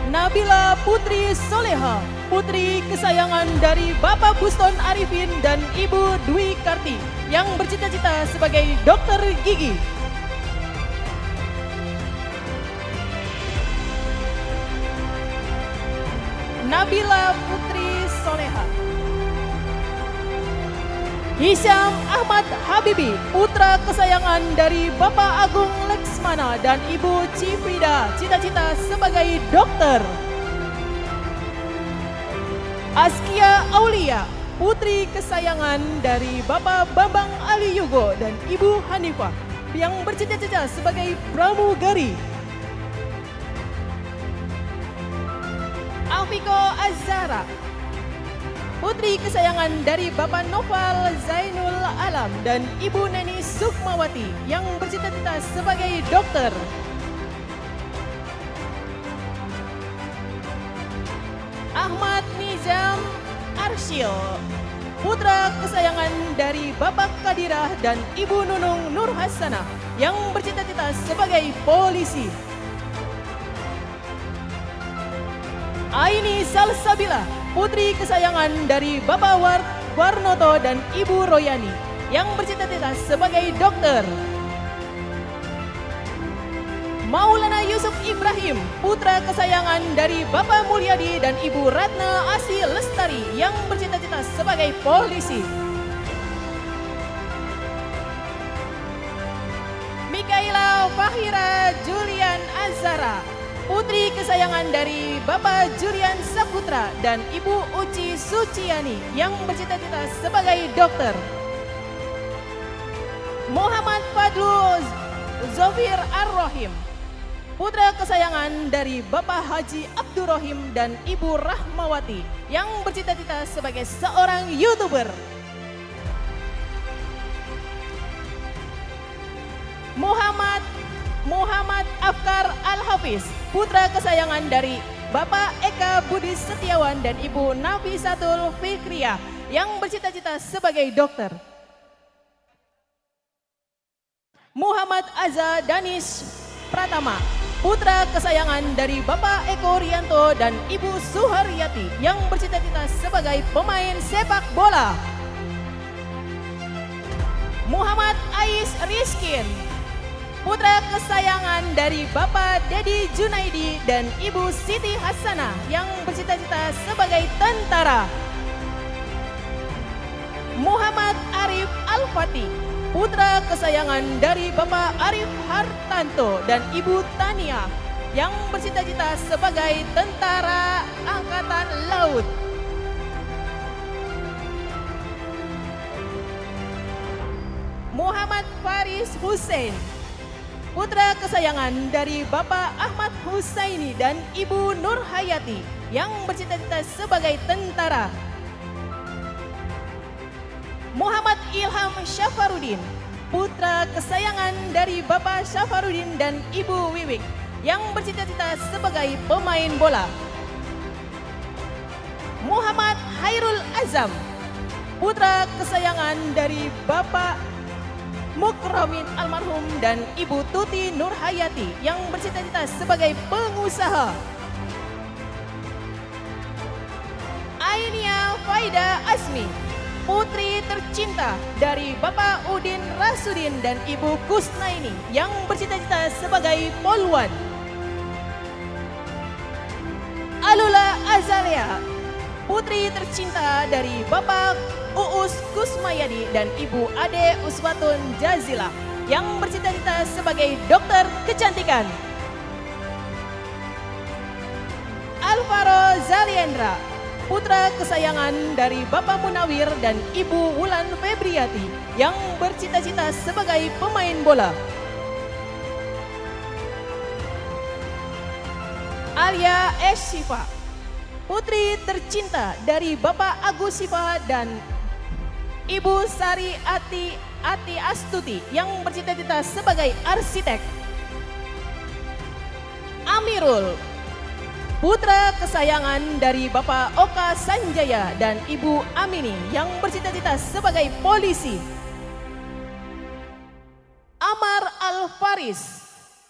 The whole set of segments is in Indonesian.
Nabila Putri Soleha, putri kesayangan dari Bapak Buston Arifin dan Ibu Dwi Karti yang bercita-cita sebagai dokter gigi. Nabila Putri Soleha. Hisham Ahmad Habibi, putra kesayangan dari Bapak Agung Leksmana dan Ibu Cifrida, cita-cita sebagai dokter. Askia Aulia, putri kesayangan dari Bapak Bambang Ali Yugo dan Ibu Hanifah yang bercita-cita sebagai pramugari. Alfiko Azhara, putri kesayangan dari Bapak Noval Zainul Alam dan Ibu Neni Sukmawati yang bercita-cita sebagai dokter. Ahmad Nizam Arsyil, putra kesayangan dari Bapak Kadirah dan Ibu Nunung Nur Hasanah yang bercita-cita sebagai polisi. Aini Salsabila, putri kesayangan dari Bapak Warnoto dan Ibu Royani yang bercita-cita sebagai dokter. Maulana Yusuf Ibrahim, putra kesayangan dari Bapak Mulyadi dan Ibu Ratna Asi Lestari yang bercita-cita sebagai polisi. Mikaela Fahira Julian Azara, putri kesayangan dari Bapak Julian Saputra dan Ibu Uci Suciani yang bercita-cita sebagai dokter. Muhammad Fadlu Zofir Ar-Rohim, putra kesayangan dari Bapak Haji Abdurrahim dan Ibu Rahmawati yang bercita-cita sebagai seorang YouTuber. Muhammad Afkar Al-Hafiz, putra kesayangan dari Bapak Eka Budi Setiawan dan Ibu Nafisatul Fikriah yang bercita-cita sebagai dokter. Muhammad Azza Danish Pratama, putra kesayangan dari Bapak Eko Rianto dan Ibu Suharyati yang bercita-cita sebagai pemain sepak bola. Muhammad Ais Rizkin, putra kesayangan dari Bapak Dedi Junaidi dan Ibu Siti Hasanah yang bercita-cita sebagai tentara. Muhammad Arif Al-Fatih, putra kesayangan dari Bapak Arif Hartanto dan Ibu Tania yang bercita-cita sebagai tentara Angkatan Laut. Muhammad Faris Hussein, putra kesayangan dari Bapak Ahmad Husaini dan Ibu Nur Hayati yang bercita-cita sebagai tentara. Muhammad Ilham Syafarudin, putra kesayangan dari Bapak Syafarudin dan Ibu Wiwik yang bercita-cita sebagai pemain bola. Muhammad Hairul Azam, putra kesayangan dari Bapak Mukramin almarhum dan Ibu Tuti Nur Hayati yang bercita-cita sebagai pengusaha. Ainia Faida Asmi, putri tercinta dari Bapak Udin Rasudin dan Ibu Kusnaini yang bercita-cita sebagai polwan. Alula Azalia, putri tercinta dari Bapak Uus Kusmayadi dan Ibu Ade Uswatun Jazila yang bercita-cita sebagai dokter kecantikan. Alvaro Zaliendra, putra kesayangan dari Bapak Munawir dan Ibu Wulan Febriati yang bercita-cita sebagai pemain bola. Alia Eshifa, putri tercinta dari Bapak Agus Sifa dan Ibu Sari Ati Astuti yang bercita-cita sebagai arsitek. Amirul, putra kesayangan dari Bapak Oka Sanjaya dan Ibu Amini yang bercita-cita sebagai polisi. Amar Al-Faris,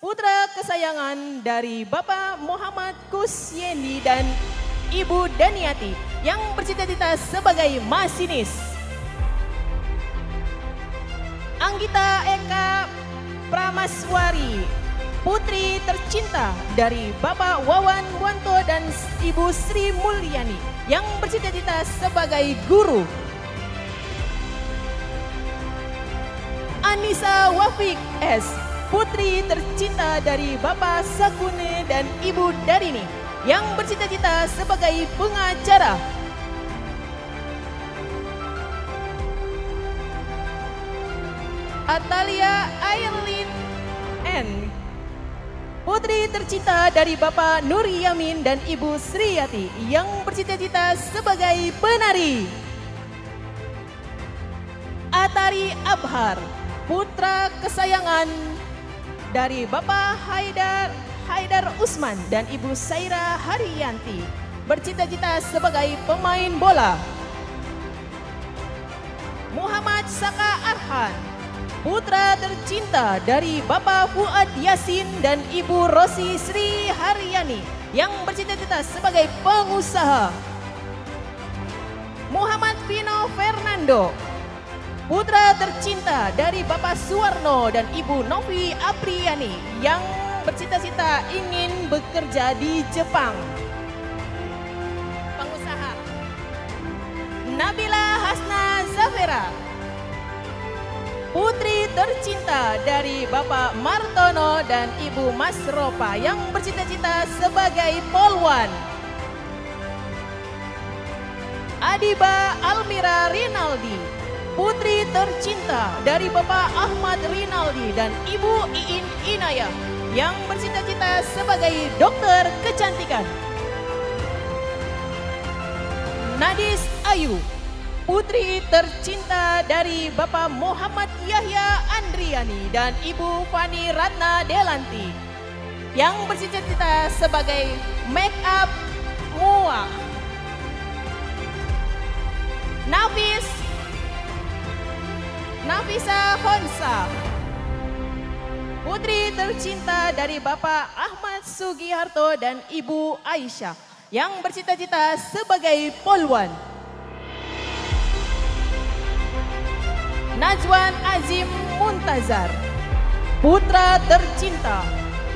putra kesayangan dari Bapak Muhammad Kusyendi dan Ibu Daniati yang bercita-cita sebagai masinis. Anggita Eka Pramaswari, putri tercinta dari Bapak Wawan Wanto dan Ibu Sri Mulyani yang bercita-cita sebagai guru. Anissa Wafik S, putri tercinta dari Bapak Sakune dan Ibu Darini yang bercita-cita sebagai pengacara. Atalia Airlin N, putri tercinta dari Bapak Nur Yamin dan Ibu Sriyati yang bercita-cita sebagai penari. Atari Abhar, putra kesayangan dari Bapak Haidar Usman dan Ibu Saira Haryanti bercita-cita sebagai pemain bola. Muhammad Saka Arhan, putra tercinta dari Bapak Fuad Yasin dan Ibu Rosi Sri Haryani yang bercita-cita sebagai pengusaha. Muhammad Vino Fernando, putra tercinta dari Bapak Suwarno dan Ibu Novi Apriani yang bercita-cita ingin bekerja di Jepang. Pengusaha. Nabila Hasna Zafera, putri tercinta dari Bapak Martono dan Ibu Masropa yang bercita-cita sebagai polwan. Adiba Almira Rinaldi, putri tercinta dari Bapak Ahmad Rinaldi dan Ibu Iin Inayah yang bercita-cita sebagai dokter kecantikan. Nadis Ayu, putri tercinta dari Bapak Muhammad Yahya Andriani dan Ibu Fani Ratna Delanti yang bercita-cita sebagai make up mua. Nafisa Honsa, putri tercinta dari Bapak Ahmad Sugiharto dan Ibu Aisyah yang bercita-cita sebagai polwan. Najwan Azim Muntazar, putra tercinta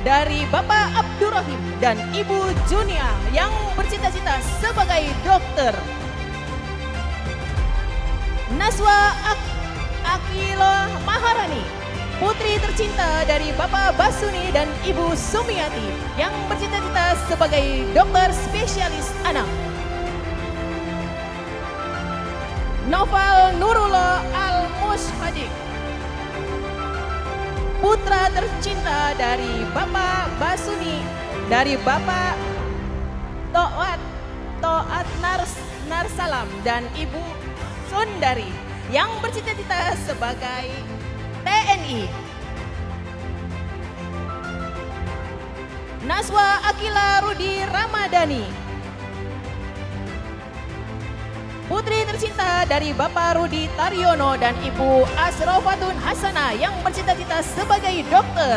dari Bapak Abdurrahim dan Ibu Junia yang bercita-cita sebagai dokter. Naswa Akila Maharani, putri tercinta dari Bapak Basuni dan Ibu Sumiati yang bercita-cita sebagai dokter spesialis anak. Noval Nurullah Al-Mushadik, putra tercinta dari Bapak Basuni, dari Bapak Toat Narsalam dan Ibu Sundari yang bercita-cita sebagai TNI. Naswa Akila Rudi Ramadhani, putri tercinta dari Bapak Rudi Taryono dan Ibu Asrofatun Hasana yang bercita-cita sebagai dokter.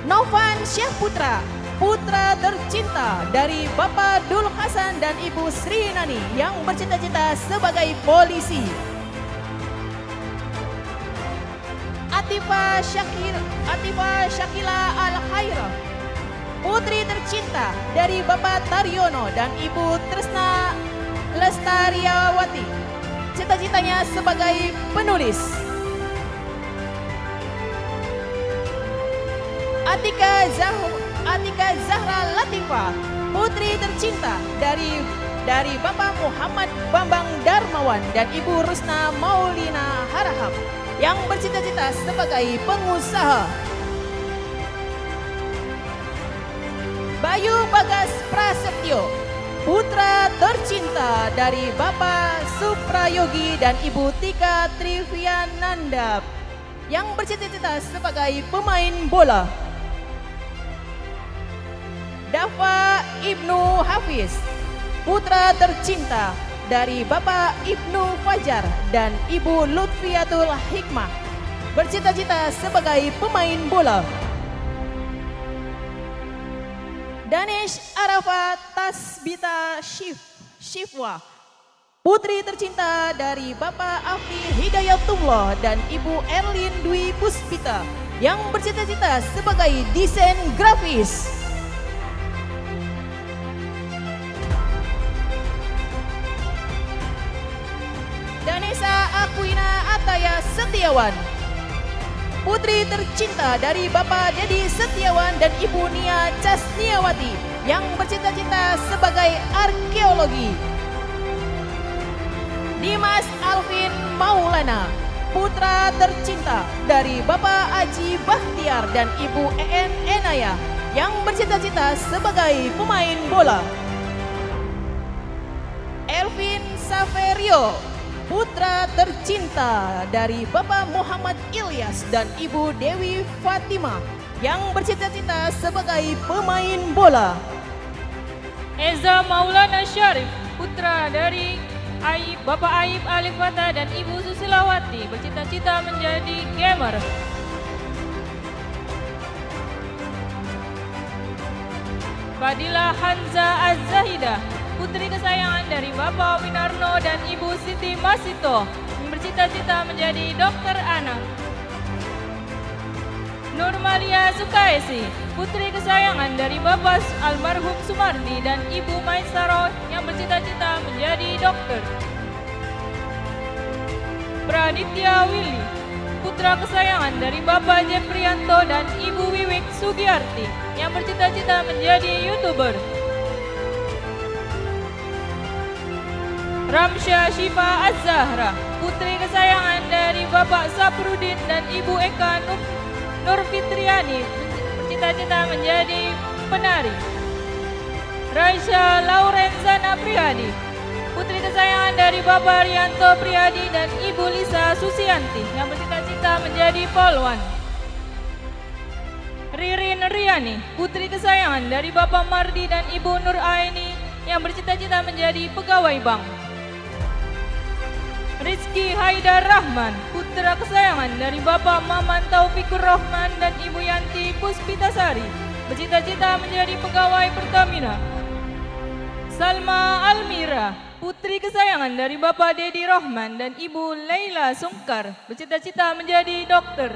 Novan Syahputra, putra tercinta dari Bapak Dul Hasan dan Ibu Sri Nani yang bercita-cita sebagai polisi. Atifa Syakila Al-Khairah, putri tercinta dari Bapak Taryono dan Ibu Tresna Lestariawati, cita-citanya sebagai penulis. Atika Zahra Latifah, putri tercinta dari Bapak Muhammad Bambang Darmawan dan Ibu Rusna Maulina Harahap yang bercita-cita sebagai pengusaha. Bayu Bagas Prasetyo, putra tercinta dari Bapak Suprayogi dan Ibu Tika Triviananda yang bercita-cita sebagai pemain bola. Dafa Ibnu Hafiz, putra tercinta dari Bapak Ibnu Fajar dan Ibu Lutfiatul Hikmah bercita-cita sebagai pemain bola. Danish Arafat Tasbita Shifwa, putri tercinta dari Bapak Afri Hidayatullah dan Ibu Erlin Dwi Puspita yang bercita-cita sebagai desain grafis. Danesa Aquina Ataya Setiawan, putri tercinta dari Bapak Dedi Setiawan dan Ibu Nia Casniawati yang bercita-cita sebagai arkeologi. Dimas Alvin Maulana, putra tercinta dari Bapak Aji Bahtiar dan Ibu En Enaya yang bercita-cita sebagai pemain bola. Elvin Saverio, putra tercinta dari Bapak Muhammad Ilyas dan Ibu Dewi Fatimah yang bercita-cita sebagai pemain bola. Eza Maulana Syarif, putra dari Bapak Aib Alifata dan Ibu Susilawati, bercita-cita menjadi gamer. Fadila Hanza Az-Zahida, putri kesayangan dari Bapak Winarno dan Ibu Siti Masito, yang bercita-cita menjadi dokter anak. Nurmalia Sukaisi, putri kesayangan dari Bapak almarhum Sumardi dan Ibu Maisaro yang bercita-cita menjadi dokter. Praditya Willy, putra kesayangan dari Bapak Jefrianto dan Ibu Wiwik Sugiyarti yang bercita-cita menjadi YouTuber. Ramsya Syifa Az-Zahra, putri kesayangan dari Bapak Saprudin dan Ibu Eka Nurfitriani, bercita-cita menjadi penari. Raisya Laurenzana Priyadi, putri kesayangan dari Bapak Rianto Priyadi dan Ibu Lisa Susianti yang bercita-cita menjadi polwan. Ririn Riani, putri kesayangan dari Bapak Mardi dan Ibu Nur Aini yang bercita-cita menjadi pegawai bank. Rizky Haidar Rahman, putra kesayangan dari Bapak Maman Taufikur Rahman dan Ibu Yanti Puspitasari, bercita-cita menjadi pegawai Pertamina. Salma Almira, putri kesayangan dari Bapak Dedi Rahman dan Ibu Laila Sungkar, bercita-cita menjadi dokter.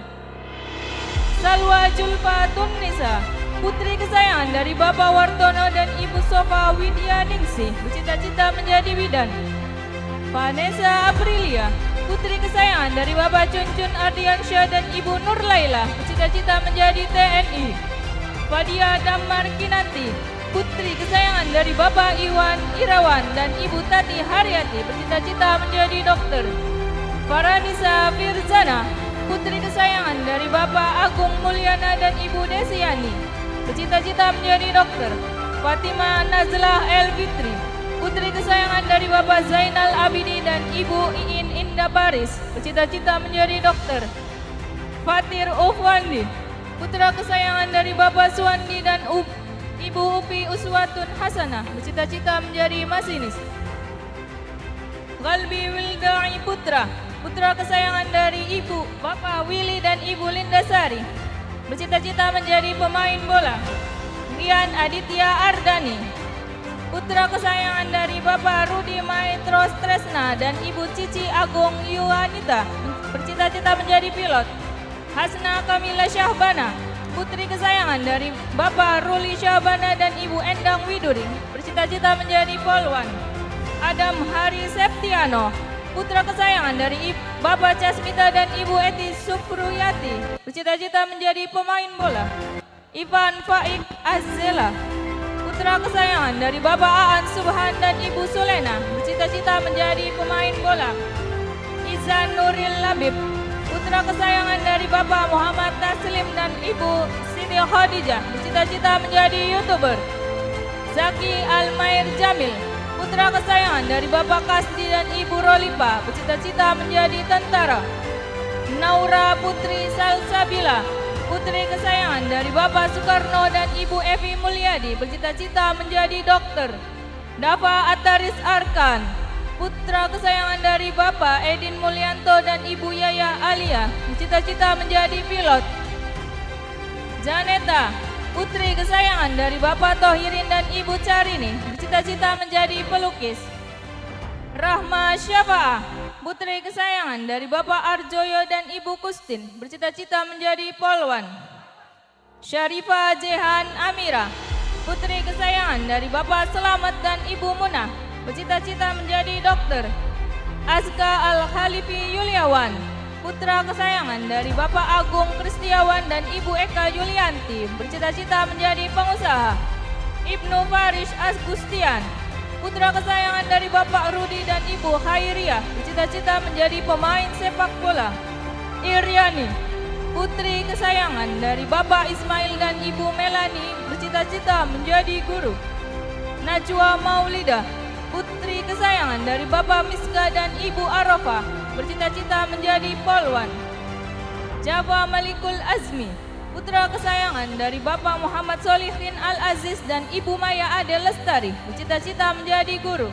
Salwa Julfa Tunnisa, putri kesayangan dari Bapak Wartono dan Ibu Sofa Widya Ningsih, bercita-cita menjadi bidan. Vanessa Aprilia, putri kesayangan dari Bapak Cuncun Ardiansyah dan Ibu Nur Laila, bercita-cita menjadi TNI. Fadia Damar Kinanti, putri kesayangan dari Bapak Iwan Irawan dan Ibu Tati Haryati, bercita-cita menjadi dokter. Faranisa Firzana, putri kesayangan dari Bapak Agung Mulyana dan Ibu Desiani, bercita-cita menjadi dokter. Fatima Nazlah El Fitri, putri kesayangan dari Bapak Zainal Abidi dan Ibu Iin Indah Baris, bercita-cita menjadi dokter. Fatir Ufwandi, putra kesayangan dari Bapak Suwandi dan Ibu Upi Uswatun Hasanah, bercita-cita menjadi masinis. Galbi Wildai Putra, putra kesayangan dari Ibu Bapak Willy dan Ibu Lindasari, bercita-cita menjadi pemain bola. Rian Aditya Ardani, putra kesayangan dari Bapak Rudi Maestro Tresna dan Ibu Cici Agung Yuanita, bercita-cita menjadi pilot. Hasna Kamila Syahbana, putri kesayangan dari Bapak Ruli Syahbana dan Ibu Endang Widuri, bercita-cita menjadi polwan. Adam Hari Septiano, putra kesayangan dari Bapak Casmita dan Ibu Eti Supruyati, bercita-cita menjadi pemain bola. Ivan Faik Azela, putra kesayangan dari Bapak Aan Subhan dan Ibu Sulena, bercita-cita menjadi pemain bola. Izan Nuril Labib, putra kesayangan dari Bapak Muhammad Taslim dan Ibu Siti Khadijah, bercita-cita menjadi YouTuber. Zaki Almair Jamil, putra kesayangan dari Bapak Kasdi dan Ibu Rolipa, bercita-cita menjadi tentara. Naura Putri Salsabila, putri kesayangan dari Bapak Soekarno dan Ibu Evi Mulyadi, bercita-cita menjadi dokter. Dava Ataris Arkan, putra kesayangan dari Bapak Edin Mulyanto dan Ibu Yaya Alia, bercita-cita menjadi pilot. Janeta, putri kesayangan dari Bapak Tohirin dan Ibu Carini, bercita-cita menjadi pelukis. Rahma Syafaah, putri kesayangan dari Bapak Arjoyo dan Ibu Kustin, bercita-cita menjadi polwan. Syarifah Jehan Amira, putri kesayangan dari Bapak Selamat dan Ibu Munah, bercita-cita menjadi dokter. Azka Al-Khalifi Yuliawan, putra kesayangan dari Bapak Agung Kristiawan dan Ibu Eka Yulianti, bercita-cita menjadi pengusaha. Ibnu Faris Asgustian, putra kesayangan dari Bapak Rudi dan Ibu Khairiyah, bercita-cita menjadi pemain sepak bola. Iriani, putri kesayangan dari Bapak Ismail dan Ibu Melani, bercita-cita menjadi guru. Najwa Maulida, putri kesayangan dari Bapak Miska dan Ibu Arafah, bercita-cita menjadi polwan. Java Malikul Azmi, putra kesayangan dari Bapak Muhammad Solihin Al-Aziz dan Ibu Maya Ade Lestari, bercita-cita menjadi guru.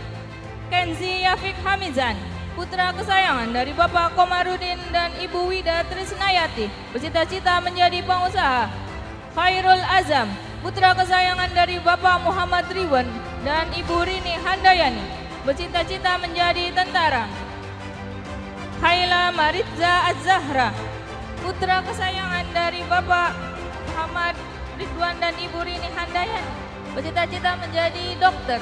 Kenzi Yafik Hamizan, putra kesayangan dari Bapak Komarudin dan Ibu Wida Trisnayati, bercita-cita menjadi pengusaha. Khairul Azam, putra kesayangan dari Bapak Muhammad Riwan dan Ibu Rini Handayani, bercita-cita menjadi tentara. Haila Maritza Az-Zahra, putra kesayangan dari Bapak Muhammad Ridwan dan Ibu Rini Handayani, bercita-cita menjadi dokter.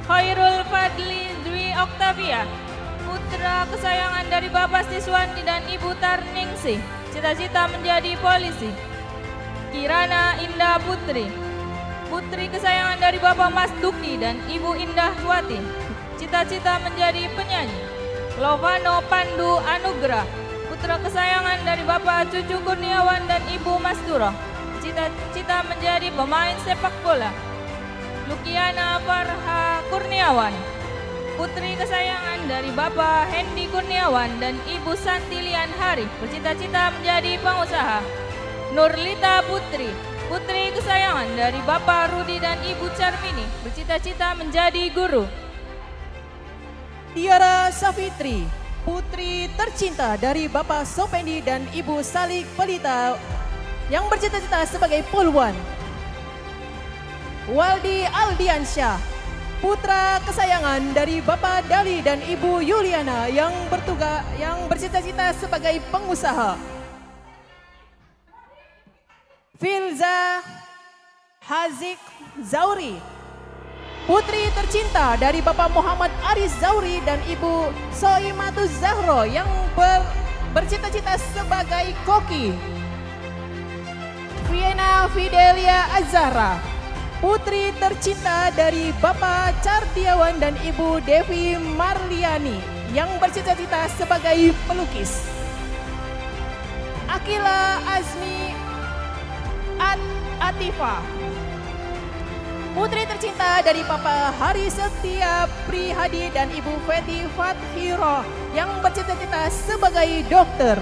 Khairul Fadli Dwi Oktavia, putra kesayangan dari Bapak Siswandi dan Ibu Tarningsih, cita-cita menjadi polisi. Kirana Indah Putri, putri kesayangan dari Bapak Mas Duki dan Ibu Indah Wati, cita-cita menjadi penyanyi. Lovano Pandu Anugrah, putra kesayangan dari Bapak Cucu Kurniawan dan Ibu Masturah, cita-cita menjadi pemain sepak bola. Lukiana Farha Kurniawan, putri kesayangan dari Bapak Hendi Kurniawan dan Ibu Santilian Hari, bercita-cita menjadi pengusaha. Nurlita Putri, putri kesayangan dari Bapak Rudi dan Ibu Charmini, bercita-cita menjadi guru. Tiara Safitri, putri tercinta dari Bapak Sopendi dan Ibu Salik Pelita yang bercita-cita sebagai polwan. Waldi Aldiansyah, putra kesayangan dari Bapak Dali dan Ibu Yuliana yang bercita-cita sebagai pengusaha. Filza Hazik Zauri, putri tercinta dari Bapak Muhammad Aris Zauri dan Ibu Soimatuz Zahro yang bercita-cita sebagai koki. Vienna Fidelia Azahra, putri tercinta dari Bapak Cardiawan dan Ibu Devi Marliani yang bercita-cita sebagai pelukis. Akila Azmi Atifa, putri tercinta dari Papa Hari Setia Prihadi dan Ibu Feti Fathiro yang bercita-cita sebagai dokter.